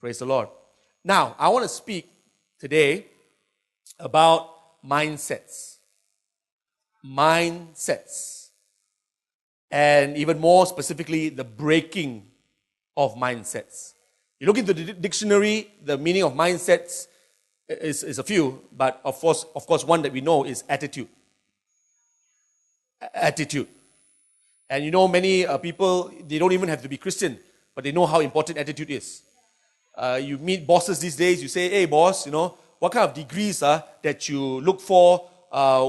Praise the Lord. Now, I want to speak today about mindsets. Mindsets. And even more specifically, the breaking of mindsets. You look into the dictionary, the meaning of mindsets is a few, but of course, one that we know is attitude. Attitude. And you know, many people, they don't even have to be Christian, but they know how important attitude is. You meet bosses these days, you say, hey boss, what kind of degrees that you look for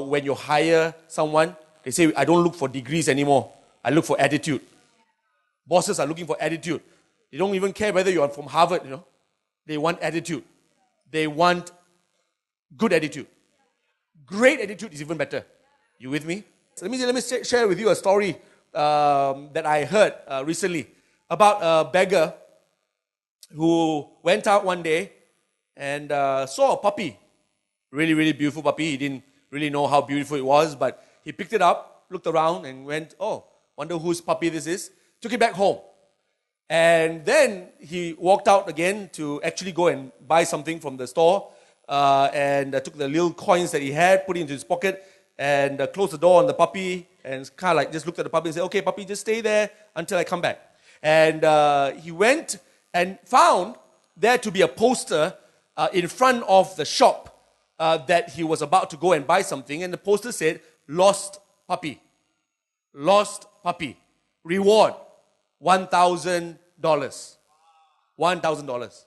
when you hire someone? They say, I don't look for degrees anymore. I look for attitude. Bosses are looking for attitude. They don't even care whether you're from Harvard, They want attitude. They want good attitude. Great attitude is even better. You with me? So let me share with you a story that I heard recently about a beggar who went out one day and saw a puppy. Really, really beautiful puppy. He didn't really know how beautiful it was, but he picked it up, looked around and went, oh, wonder whose puppy this is. Took it back home. And then he walked out again to actually go and buy something from the store and took the little coins that he had, put it into his pocket and closed the door on the puppy and kind of like just looked at the puppy and said, okay, puppy, just stay there until I come back. And he went and found there to be a poster in front of the shop that he was about to go and buy something. And the poster said, lost puppy. Lost puppy. Reward. $1,000. $1,000.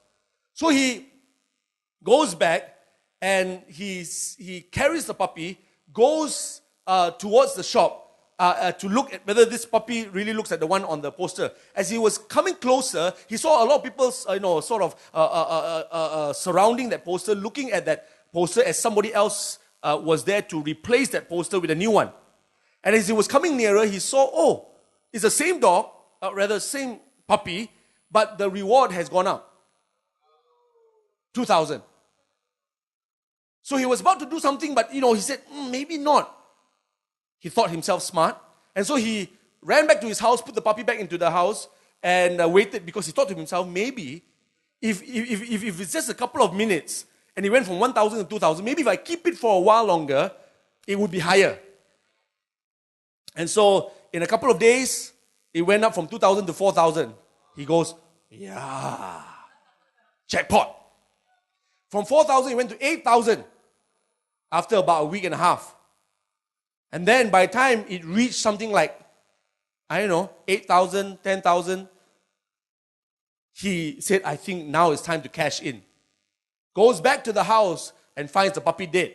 So he goes back and he carries the puppy, goes towards the shop to look at whether this puppy really looks like the one on the poster. As he was coming closer, he saw a lot of people, sort of surrounding that poster, looking at that poster as somebody else was there to replace that poster with a new one. And as he was coming nearer, he saw, oh, it's the same dog, same puppy, but the reward has gone up. 2,000. So he was about to do something, but he said, maybe not. He thought himself smart. And so he ran back to his house, put the puppy back into the house, and waited because he thought to himself, maybe if it's just a couple of minutes, and he went from 1,000 to 2,000, maybe if I keep it for a while longer, it would be higher. And so in a couple of days, it went up from 2,000 to 4,000. He goes, yeah, jackpot. From 4,000, it went to 8,000 after about a week and a half. And then by the time it reached something like, 8,000, 10,000, he said, I think now it's time to cash in. Goes back to the house and finds the puppy dead.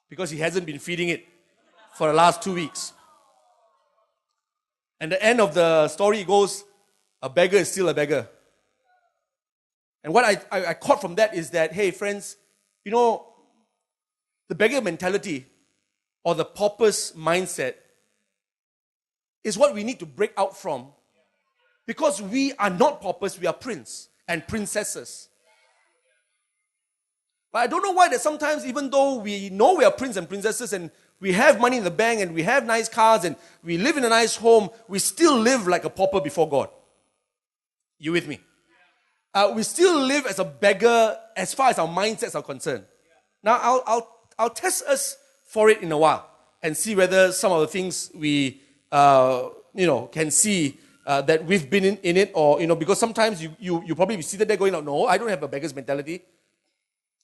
Because he hasn't been feeding it for the last 2 weeks. And the end of the story goes, a beggar is still a beggar. And what I caught from that is that, hey friends, the beggar mentality or the pauper's mindset is what we need to break out from. Because we are not paupers, we are princes and princesses. But I don't know why that sometimes, even though we know we are princes and princesses and we have money in the bank and we have nice cars and we live in a nice home, we still live like a pauper before God. You with me? We still live as a beggar as far as our mindsets are concerned. Now, I'll test us for it in a while and see whether some of the things we, can see that we've been in it or, because sometimes you probably be seated there going, no, I don't have a beggar's mentality.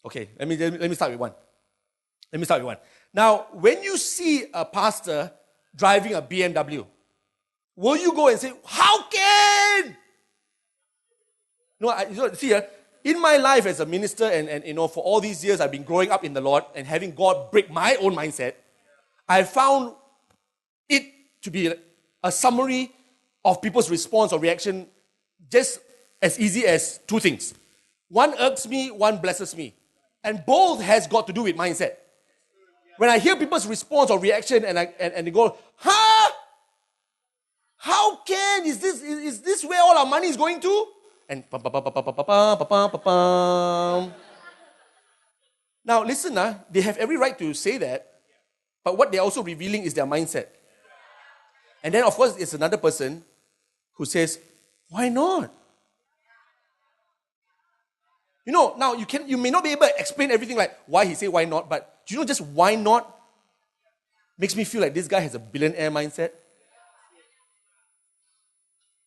Okay, let me start with one. Now, when you see a pastor driving a BMW, will you go and say, how can? No, see, in my life as a minister and for all these years I've been growing up in the Lord and having God break my own mindset, I found it to be a summary of people's response or reaction just as easy as two things. One irks me, one blesses me. And both has got to do with mindset. When I hear people's response or reaction and they go, huh? How can? Is this where all our money is going to? And now listen, they have every right to say that, but what they're also revealing is their mindset. And then of course it's another person who says, why not? Now you may not be able to explain everything like why he said why not, but do you know just why not makes me feel like this guy has a billionaire mindset?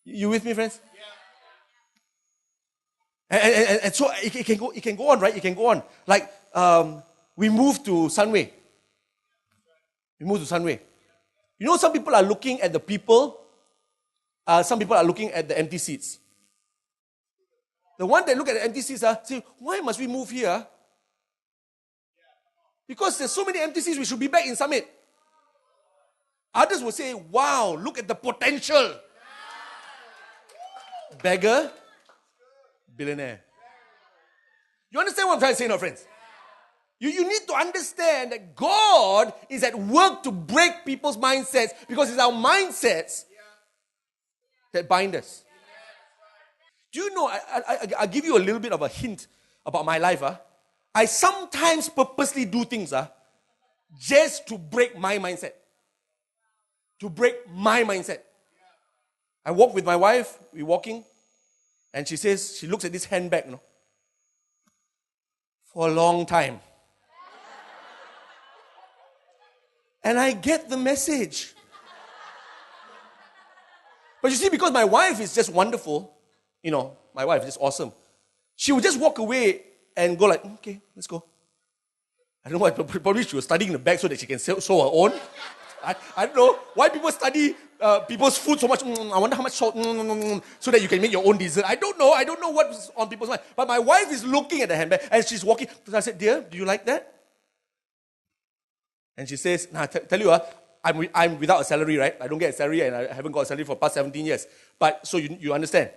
You with me, friends? And so it can go on, right? It can go on. Like, we moved to Sunway. Some people are looking at the people. Some people are looking at the empty seats. The one that look at the empty seats say, why must we move here? Because there's so many empty seats, we should be back in Summit. Others will say, wow, look at the potential. Beggar, billionaire. You understand what I'm trying to say now, friends? You need to understand that God is at work to break people's mindsets because it's our mindsets that bind us. Do you know, I'll give you a little bit of a hint about my life. I sometimes purposely do things just to break my mindset. I walk with my wife, we're walking, and she looks at this handbag, for a long time. And I get the message. But you see, because my wife is just wonderful, my wife is just awesome. She would just walk away and go like, okay, let's go. I don't know why, probably she was studying the bag so that she can sew her own. I don't know why people study people's food so much. I wonder how much salt, so that you can make your own dessert. I don't know what's on people's mind. But my wife is looking at the handbag and she's walking. So I said, dear, do you like that? And she says, tell you, I'm without a salary, right? I don't get a salary and I haven't got a salary for the past 17 years. But so you understand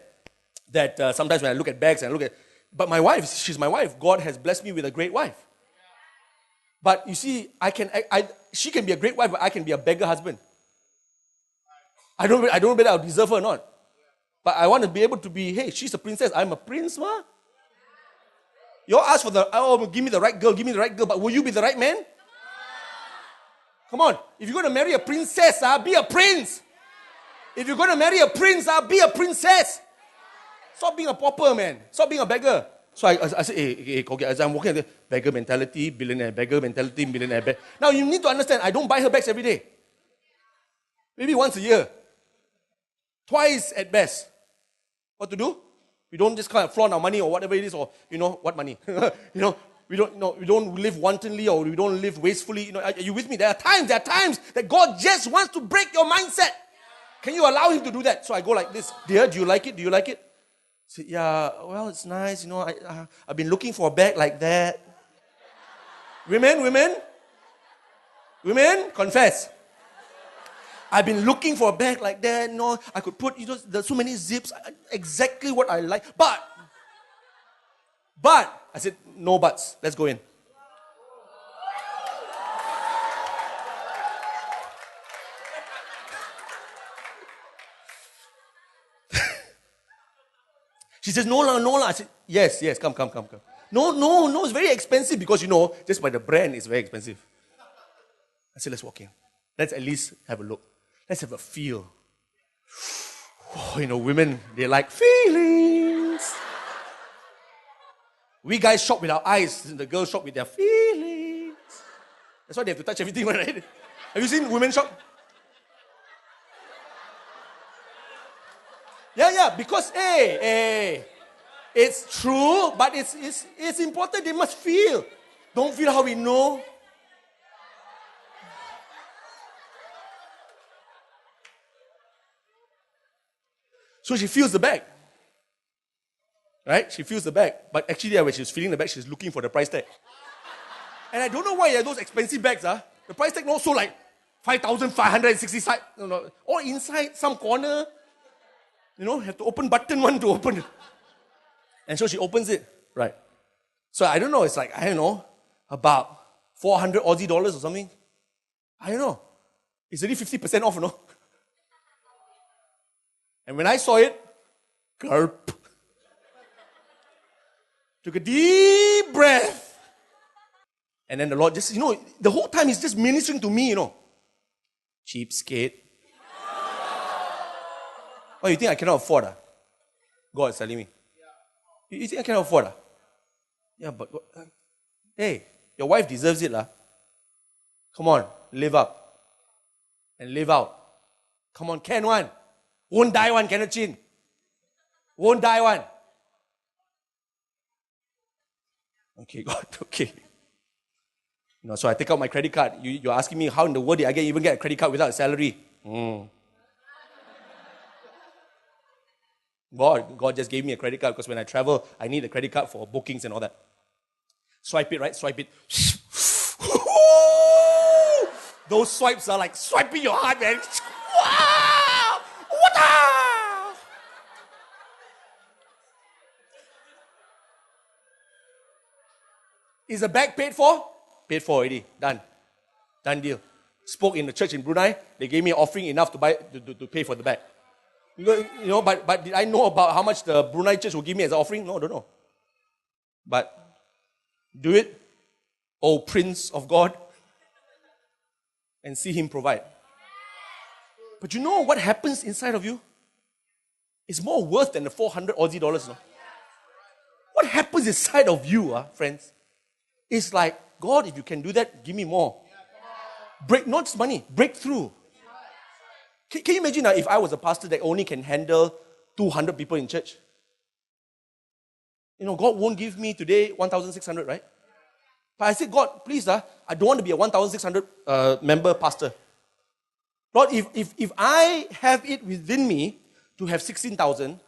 that sometimes when I look at bags and but my wife, she's my wife. God has blessed me with a great wife. But you see, she can be a great wife, but I can be a beggar husband. I don't know whether I'll deserve her or not. But I want to be able to be, hey, she's a princess, I'm a prince, ma. You all ask for give me the right girl, but will you be the right man? Come on. If you're going to marry a princess, be a prince. If you're going to marry a prince, be a princess. Stop being a pauper, man. Stop being a beggar. So I said, hey, as I'm walking at the beggar mentality, billionaire, beggar mentality, billionaire, beggar. Now you need to understand, I don't buy her bags every day. Maybe once a year. Twice at best. What to do? We don't just kind of flaunt our money or whatever it is, or, what money? We don't live wantonly or we don't live wastefully. Are you with me? There are times that God just wants to break your mindset. Can you allow him to do that? So I go like this, dear, do you like it? I say, yeah, well, it's nice. I've been looking for a bag like that. Women, confess. I've been looking for a bag like that. I could put, there's so many zips, exactly what I like. But, I said, no buts. Let's go in. She says, no la. I said, yes, come. No, it's very expensive because, just by the brand, it's very expensive. I said, let's walk in. Let's at least have a look. Let's have a feel. Women, they like feelings. We guys shop with our eyes, the girls shop with their feelings. That's why they have to touch everything, right? Have you seen women shop? Yeah, because, hey, it's true, but it's important. They must feel. Don't feel how we know. So she feels the bag. Right? She feels the bag. But actually, when she's feeling the bag, she's looking for the price tag. And I don't know why those expensive bags, the price tag also like 5,560 all inside some corner. Have to open button one to open it. And so she opens it. Right. So I don't know, it's like, about 400 Aussie dollars or something. I don't know. It's only 50% off, And when I saw it, gulp. Took a deep breath. And then the Lord just, the whole time He's just ministering to me, Cheapskate. Oh, you think I cannot afford? God is telling me. You think I cannot afford? Yeah, but hey, your wife deserves it, lah. Come on, live up and live out. Come on, can one. Won't die one, cannot chin. Won't die one. Okay, God, okay. So I take out my credit card. You're asking me how in the world did I even get a credit card without a salary? God just gave me a credit card because when I travel, I need a credit card for bookings and all that. Swipe it, right? Swipe it. Those swipes are like swiping your heart, man. Wow! What the? Is the bag paid for? Paid for already. Done. Done deal. Spoke in the church in Brunei. They gave me an offering enough to buy to pay for the bag. But did I know about how much the Brunei church will give me as an offering? No, I don't know. But do it, O Prince of God, and see Him provide. But you know what happens inside of you? It's more worth than the 400 Aussie dollars. No? What happens inside of you, friends? It's like, God, if you can do that, give me more. Not just money, breakthrough. Can you imagine if I was a pastor that only can handle 200 people in church? God won't give me today 1,600, right? But I said, God, please, I don't want to be a 1,600 member pastor. Lord, if I have it within me to have 16,000,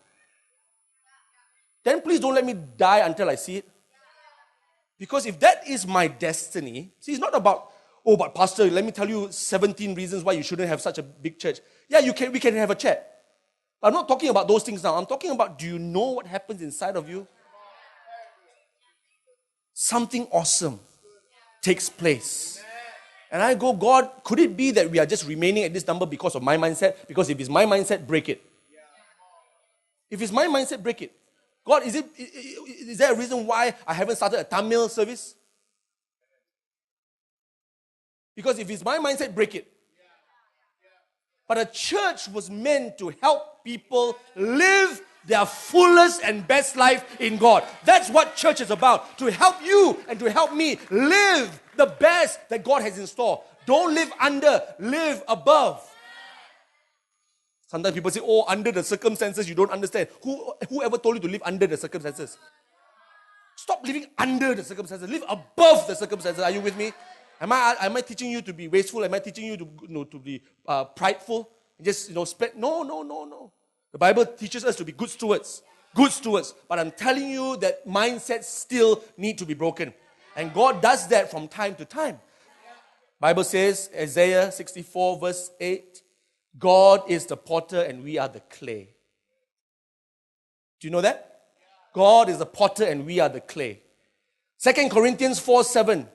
then please don't let me die until I see it. Because if that is my destiny, see, it's not about, but pastor, let me tell you 17 reasons why you shouldn't have such a big church. Yeah, we can have a chat. But I'm not talking about those things now. I'm talking about, do you know what happens inside of you? Something awesome takes place. And I go, God, could it be that we are just remaining at this number because of my mindset? Because if it's my mindset, break it. If it's my mindset, break it. God, is there a reason why I haven't started a Tamil service? Because if it's my mindset, break it. But a church was meant to help people live their fullest and best life in God. That's what church is about. To help you and to help me live the best that God has in store. Don't live under, live above. Sometimes people say, under the circumstances, you don't understand. Whoever told you to live under the circumstances? Stop living under the circumstances. Live above the circumstances. Are you with me? Am I teaching you to be wasteful? Am I teaching you to be prideful? Just, spend? No. The Bible teaches us to be good stewards. Good stewards. But I'm telling you that mindsets still need to be broken. And God does that from time to time. Bible says, Isaiah 64 verse 8, God is the potter and we are the clay. Do you know that? God is the potter and we are the clay. 2 Corinthians 4:7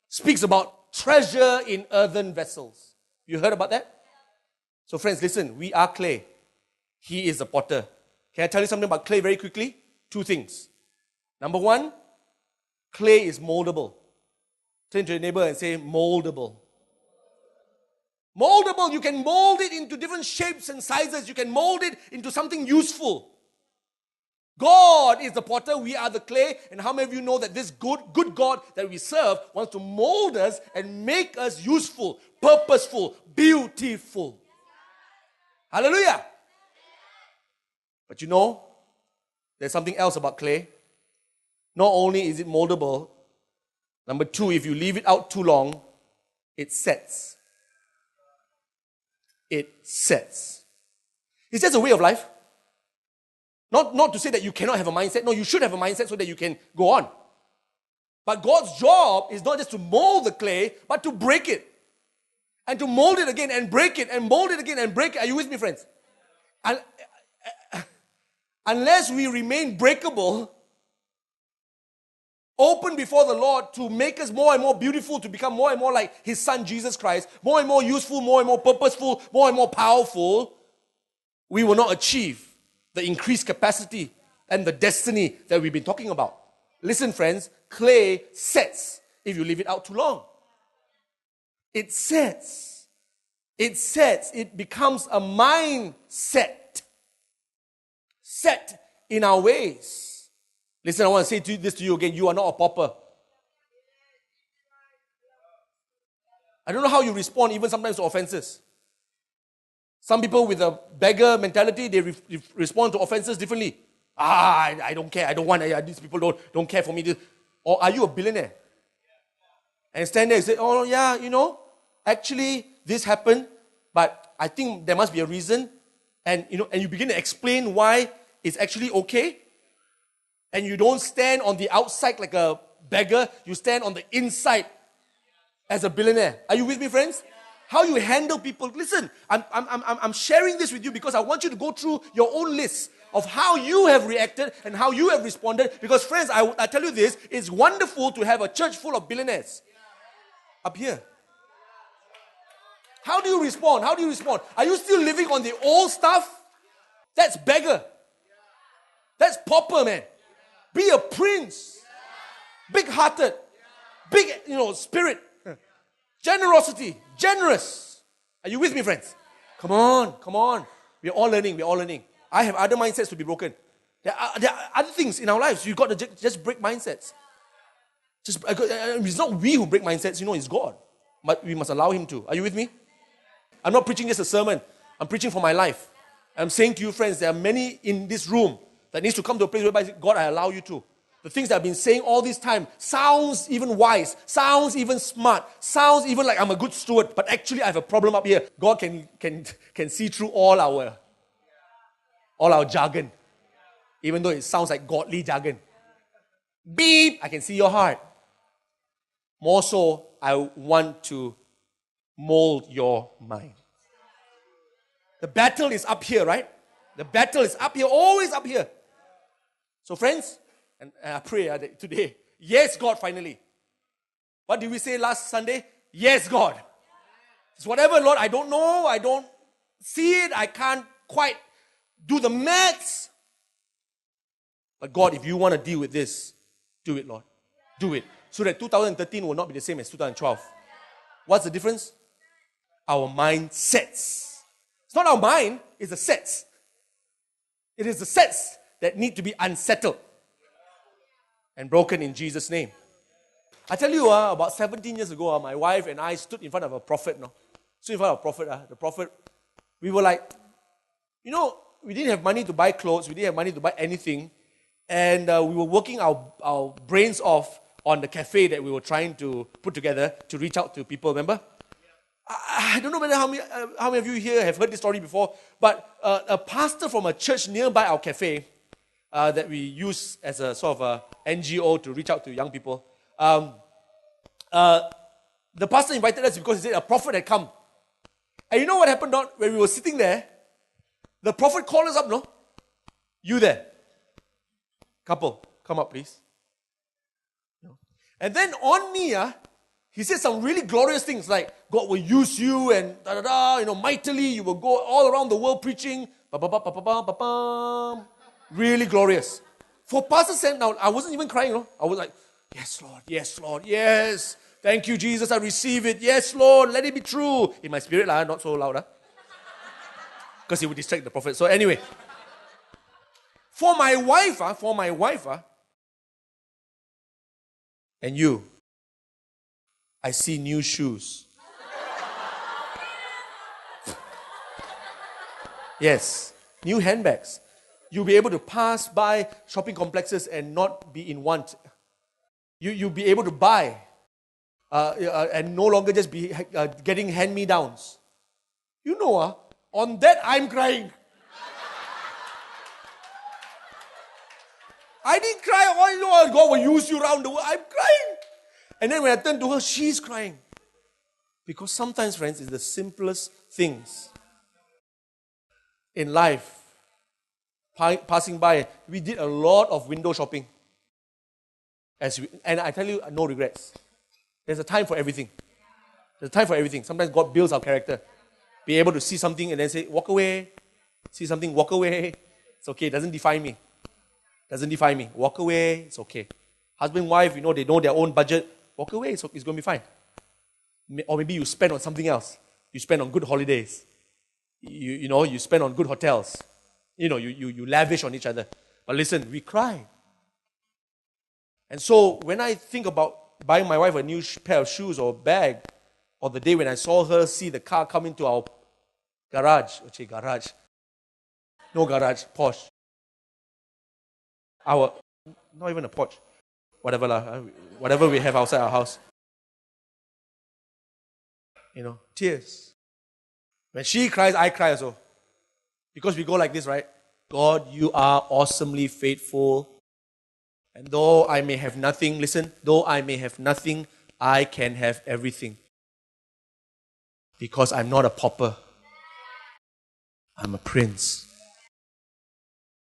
speaks about treasure in earthen vessels. You heard about that? So friends, listen, we are clay. He is the potter. Can I tell you something about clay very quickly? 2 things. Number 1, clay is moldable. Turn to your neighbor and say, moldable. Moldable, you can mold it into different shapes and sizes. You can mold it into something useful. God is the potter, we are the clay. And how many of you know that this good God that we serve wants to mold us and make us useful, purposeful, beautiful. Hallelujah. But there's something else about clay. Not only is it moldable, number 2, if you leave it out too long, it sets. It sets. It's just a way of life. Not to say that you cannot have a mindset. No, you should have a mindset so that you can go on. But God's job is not just to mold the clay, but to break it. And to mold it again and break it and mold it again and break it. Are you with me, friends? And unless we remain breakable, open before the Lord to make us more and more beautiful, to become more and more like His Son, Jesus Christ, more and more useful, more and more purposeful, more and more powerful, we will not achieve the increased capacity and the destiny that we've been talking about. Listen, friends, clay sets if you leave it out too long. It sets. It sets. It becomes a mindset. Set in our ways. Listen, I want to say this to you again. You are not a pauper. I don't know how you respond even sometimes to offenses. Some people with a beggar mentality, they respond to offenses differently. I don't care. I don't want. These people don't care for me. Or are you a billionaire? And stand there and say, oh yeah, actually this happened, but I think there must be a reason. And you begin to explain why it's actually okay. And you don't stand on the outside like a beggar. You stand on the inside as a billionaire. Are you with me, friends? How you handle people. Listen, I'm sharing this with you because I want you to go through your own list of how you have reacted and how you have responded. Because friends, I tell you this, it's wonderful to have a church full of billionaires up here. How do you respond? How do you respond? Are you still living on the old stuff? That's beggar. That's pauper, man. Be a prince. Big-hearted. Big, spirit. Generosity. Generous. Are you with me, friends? Come on. We're all learning. I have other mindsets to be broken. There are other things in our lives. You've got to just break mindsets. It's not we who break mindsets, it's God. But we must allow Him to. Are you with me? I'm not preaching just a sermon. I'm preaching for my life. I'm saying to you, friends, there are many in this room that needs to come to a place whereby, God, I allow you to. The things that I've been saying all this time sounds even wise, sounds even smart, sounds even like I'm a good steward, but actually I have a problem up here. God can see through all our jargon, even though it sounds like godly jargon. Beep, I can see your heart. More so, I want to mold your mind. The battle is up here, right? The battle is up here, always up here. So friends, and I pray that today, yes, God, finally. What did we say last Sunday? Yes, God. It's whatever, Lord, I don't know, I don't see it, I can't quite do the maths. But God, if you want to deal with this, do it, Lord. Do it. So that 2013 will not be the same as 2012. What's the difference? Our mindsets. It's not our mind, it's the sets. It is the sets that need to be unsettled and broken in Jesus' name. I tell you, about 17 years ago, my wife and I stood in front of a prophet. Stood in front of a prophet. The prophet, we were like, we didn't have money to buy clothes. We didn't have money to buy anything. And we were working our brains off on the cafe that we were trying to put together to reach out to people, remember? I don't know whether how many of you here have heard this story before, but a pastor from a church nearby our cafe that we use as a sort of a NGO to reach out to young people, the pastor invited us because he said a prophet had come. And you know what happened, Don? When we were sitting there, the prophet called us up, no? You there. Couple, come up, please. And then on me, he said some really glorious things like God will use you and mightily you will go all around the world preaching. Really glorious. For Pastor Sam, now I wasn't even crying. I was like, yes, Lord, yes, Lord, yes. Thank you, Jesus, I receive it. Yes, Lord, let it be true. In my spirit, not so loud. Because he would distract the prophet. So anyway, for my wife, and you, I see new shoes. Yes, new handbags. You'll be able to pass by shopping complexes and not be in want. You'll be able to buy and no longer just be getting hand-me-downs. On that I'm crying. I didn't cry. God will use you around the world. I'm crying. And then when I turn to her, she's crying. Because sometimes, friends, it's the simplest things in life. Passing by, we did a lot of window shopping. And I tell you, no regrets. There's a time for everything. There's a time for everything. Sometimes God builds our character. Be able to see something and then say, walk away. See something, walk away. It's okay, it doesn't define me. Doesn't define me. Walk away, it's okay. Husband, wife, they know their own budget. Walk away, it's going to be fine. Or maybe you spend on something else. You spend on good holidays. You spend on good hotels. You lavish on each other. But listen, we cry. And so when I think about buying my wife a new pair of shoes or bag, or the day when I saw her see the car come into our garage, no garage, Porsche, our, not even a Porsche, whatever we have outside our house, tears. When she cries, I cry also. Because we go like this, right? God, you are awesomely faithful. And though I may have nothing, listen, though I may have nothing, I can have everything. Because I'm not a pauper. I'm a prince.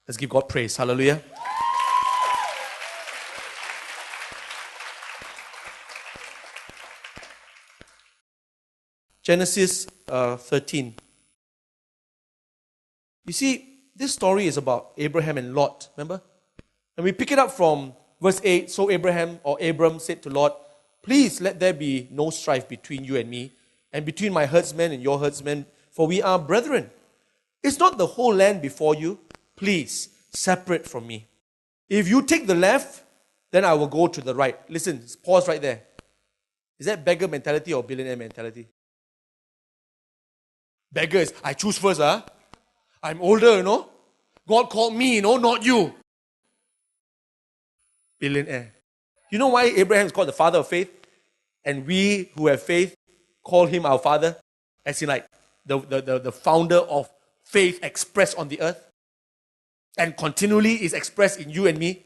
Let's give God praise. Hallelujah. Genesis 13. You see, this story is about Abraham and Lot, remember? And we pick it up from verse 8. So Abram said to Lot, please let there be no strife between you and me, and between my herdsmen and your herdsmen, for we are brethren. Is not the whole land before you? Please, separate from me. If you take the left, then I will go to the right. Listen, pause right there. Is that beggar mentality or billionaire mentality? Beggar is, I choose first, I'm older, God called me, not you. Billionaire. You know why Abraham is called the father of faith? And we who have faith call him our father? As in like the founder of faith expressed on the earth. And continually is expressed in you and me.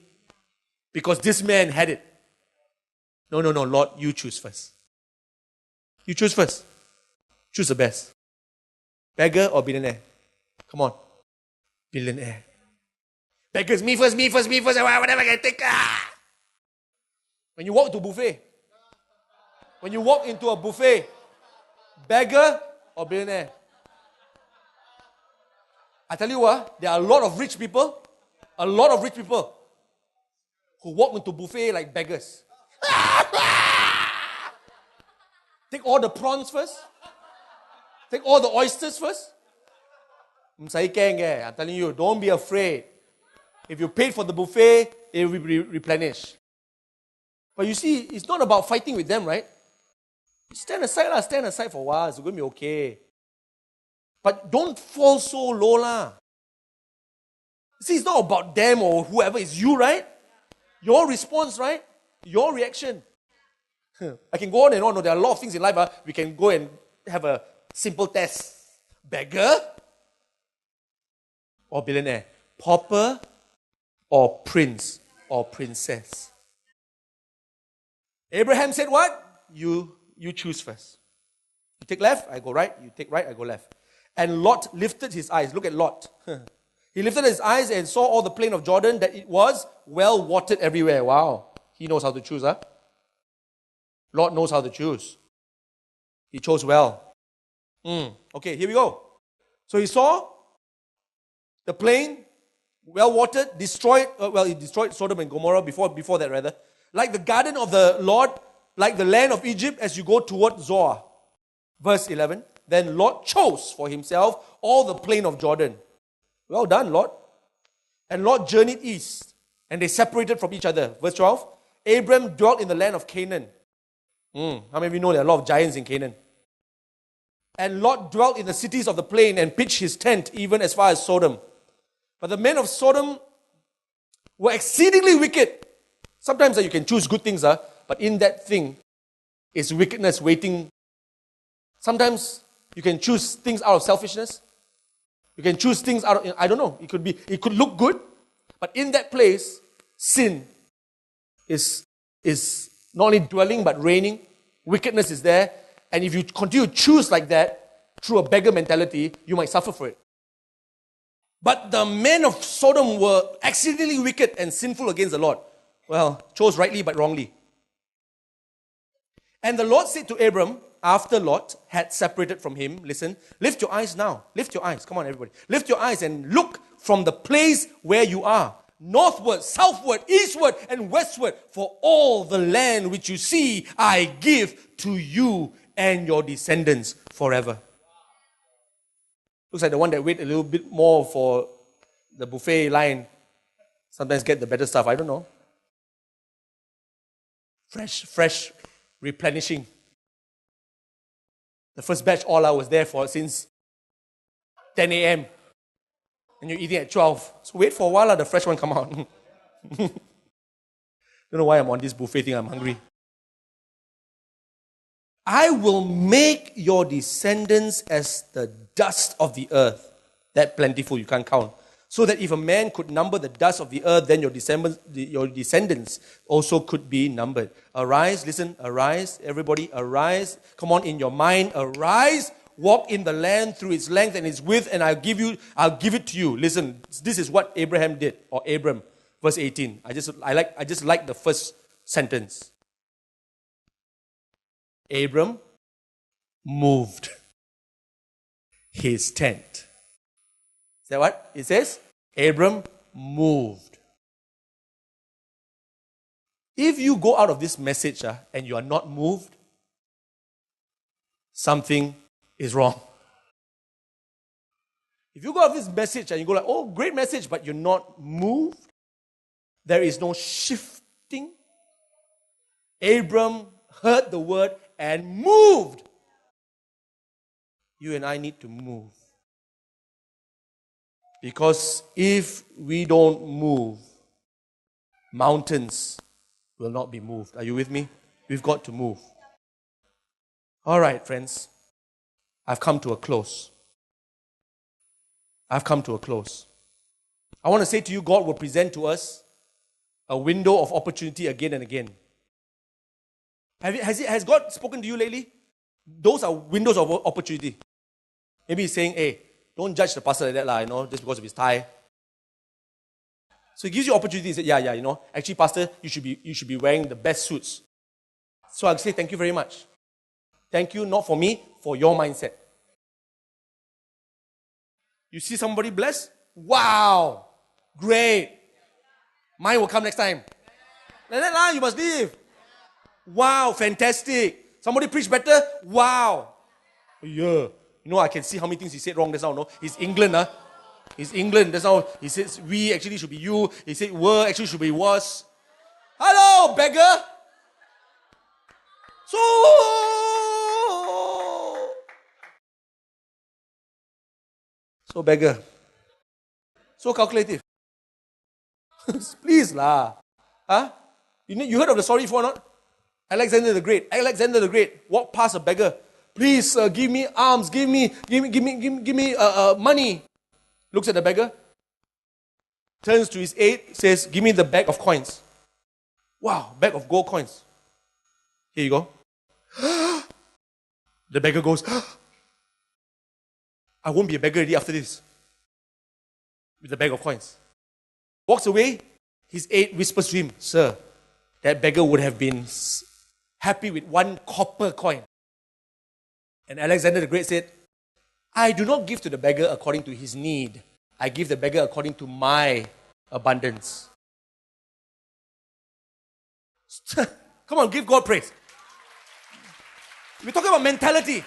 Because this man had it. No, Lord, you choose first. You choose first. Choose the best. Beggar or billionaire? Come on. Billionaire. Beggars, me first, whatever I can take. When you walk to a buffet, beggar or billionaire? I tell you what, there are a lot of rich people who walk into buffet like beggars. Take all the prawns first. Take all the oysters first. I'm telling you, don't be afraid. If you paid for the buffet, it will be replenished. But you see, it's not about fighting with them, right? Stand aside for a while. It's going to be okay. But don't fall so low, lah. See, it's not about them or whoever. It's you, right? Your response, right? Your reaction. I can go on and on. No, there are a lot of things in life. We can go and have a simple test. Beggar or billionaire? Pauper or prince or princess? Abraham said what? You choose first. You take left, I go right. You take right, I go left. And Lot lifted his eyes. Look at Lot. He lifted his eyes and saw all the plain of Jordan, that it was well watered everywhere. Wow. He knows how to choose, huh? Lot knows how to choose. He chose well. Okay, here we go. So he saw the plain, well watered, he destroyed Sodom and Gomorrah before that rather. Like the garden of the Lord, like the land of Egypt as you go toward Zoar. Verse 11. Then Lot chose for himself all the plain of Jordan. Well done, Lot. And Lot journeyed east, and they separated from each other. Verse 12. Abram dwelt in the land of Canaan. How many of you know there are a lot of giants in Canaan? And Lot dwelt in the cities of the plain and pitched his tent even as far as Sodom. But the men of Sodom were exceedingly wicked. Sometimes you can choose good things, but in that thing is wickedness waiting. Sometimes you can choose things out of selfishness. You can choose things out of, I don't know, it could look good, but in that place, sin is not only dwelling but reigning. Wickedness is there. And if you continue to choose like that, through a beggar mentality, you might suffer for it. But the men of Sodom were exceedingly wicked and sinful against the Lord. Well, chose rightly but wrongly. And the Lord said to Abram, after Lot had separated from him, listen, lift your eyes now. Lift your eyes. Come on, everybody. Lift your eyes and look from the place where you are. Northward, southward, eastward, and westward. For all the land which you see, I give to you and your descendants forever. Looks like the one that wait a little bit more for the buffet line sometimes get the better stuff. I don't know. fresh, replenishing. The first batch all I was there for since 10 a.m. and you're eating at 12. So wait for a while, the fresh one come out. Don't know why I'm on this buffet thing, I'm hungry. I will make your descendants as the dust of the earth. That plentiful, you can't count. So that if a man could number the dust of the earth, then your descendants also could be numbered. Arise, listen, arise, everybody, arise. Come on, in your mind, arise. Walk in the land through its length and its width, and I'll give it to you. Listen, this is what Abraham did, or Abram, verse 18. I just like the first sentence. Abram moved his tent. Is that what it says? Abram moved. If you go out of this message and you are not moved, something is wrong. If you go out of this message and you go like, oh, great message, but you're not moved, there is no shifting. Abram heard the word and moved. You and I need to move. Because if we don't move, mountains will not be moved. Are you with me? We've got to move. All right, friends. I've come to a close. I want to say to you, God will present to us a window of opportunity again and again. Has God spoken to you lately? Those are windows of opportunity. Maybe he's saying, hey, don't judge the pastor like that, just because of his tie. So he gives you opportunity. He said, yeah, actually, pastor, you should be wearing the best suits. So I'll say, thank you very much. Thank you, not for me, for your mindset. You see somebody blessed? Wow, great. Mine will come next time. Like that, you must leave. Wow, fantastic. Somebody preach better? Wow. Yeah. I can see how many things he said wrong just now. No? He's England. He's England. That's how he says we actually should be you. He said were actually should be was. Hello, beggar. So beggar. So calculative. Please lah. Huh? You heard of the story before or not? Alexander the Great walked past a beggar. Please give me alms, give me money. Looks at the beggar, turns to his aide, says, give me the bag of coins. Wow, bag of gold coins. Here you go. The beggar goes, I won't be a beggar already after this. With the bag of coins. Walks away, his aide whispers to him, sir, that beggar would have been happy with 1 copper coin. And Alexander the Great said, I do not give to the beggar according to his need. I give the beggar according to my abundance. Come on, give God praise. We're talking about mentality.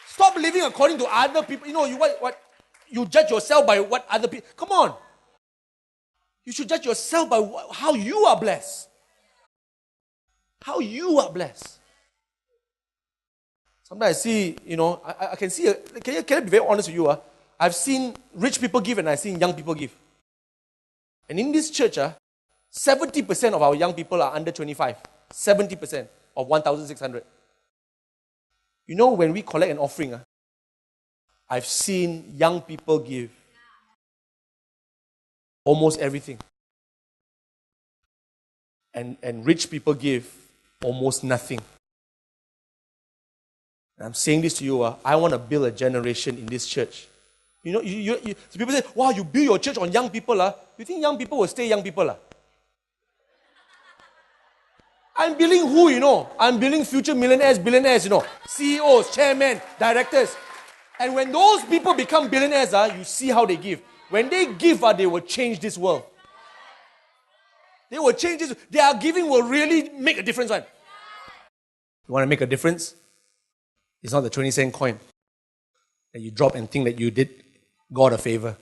Stop living according to other people. You judge yourself by what other people. Come on. You should judge yourself by how you are blessed. How you are blessed. Sometimes I see, I can see, can I be very honest with you? I've seen rich people give and I've seen young people give. And in this church, 70% of our young people are under 25. 70% of 1,600. When we collect an offering, I've seen young people give almost everything. And rich people give almost nothing. And I'm saying this to you, I want to build a generation in this church. So people say, wow, you build your church on young people. You think young people will stay young people? I'm building who, I'm building future millionaires, billionaires, CEOs, chairmen, directors. And when those people become billionaires, you see how they give. When they give, they will change this world. They will change this. Their giving will really make a difference. Right? You want to make a difference? It's not the 20-cent coin that you drop and think that you did God a favor.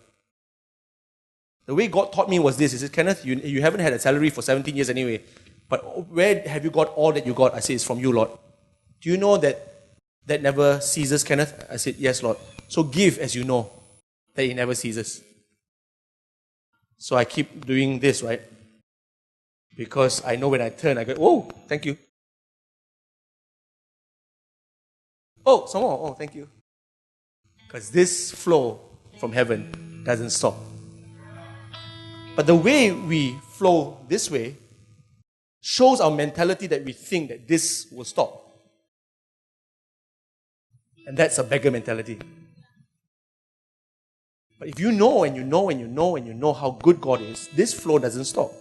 The way God taught me was this. He said, Kenneth, you haven't had a salary for 17 years anyway. But where have you got all that you got? I say, it's from you, Lord. Do you know that that never ceases, Kenneth? I said, yes, Lord. So give as you know that it never ceases. So I keep doing this, right? Because I know when I turn, I go, oh, thank you. Oh, some more. Oh, thank you. Because this flow from heaven doesn't stop. But the way we flow this way shows our mentality that we think that this will stop. And that's a beggar mentality. But if you know and you know and you know and you know how good God is, this flow doesn't stop.